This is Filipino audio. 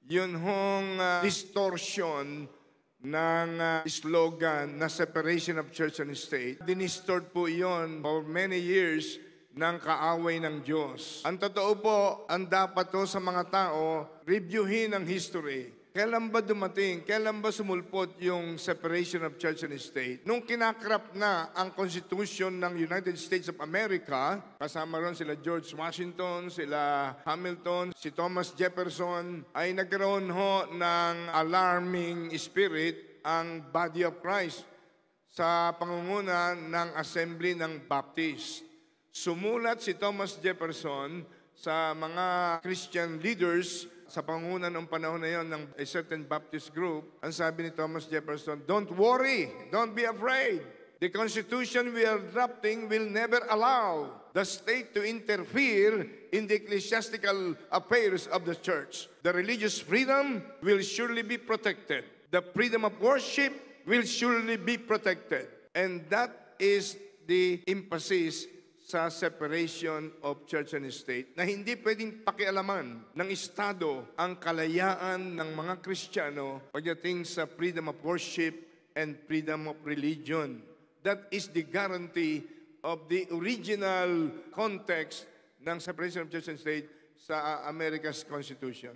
yun hong distortion ng slogan na separation of church and state. Dinistort po yun for many years ng kaaway ng Diyos. Ang totoo po, ang dapat to sa mga tao, reviewin ang history. Kailan ba dumating? Kailan ba sumulpot yung separation of church and state? Nung kinakrap na ang Constitution ng United States of America, kasama ron sila George Washington, sila Hamilton, si Thomas Jefferson, ay nagkaroon ho ng alarming spirit ang body of Christ sa pangunguna ng Assembly ng Baptist. Sumulat si Thomas Jefferson sa mga Christian leaders sa pangunguna ng panahon na yon ng a certain Baptist group. Ang sabi ni Thomas Jefferson, "Don't worry, don't be afraid. The Constitution we are drafting will never allow the state to interfere in the ecclesiastical affairs of the church. The religious freedom will surely be protected. The freedom of worship will surely be protected." And that is the emphasis sa separation of church and state, na hindi pwedeng pakialaman ng Estado ang kalayaan ng mga Kristiyano pagdating sa freedom of worship and freedom of religion. That is the guarantee of the original context ng separation of church and state sa America's Constitution.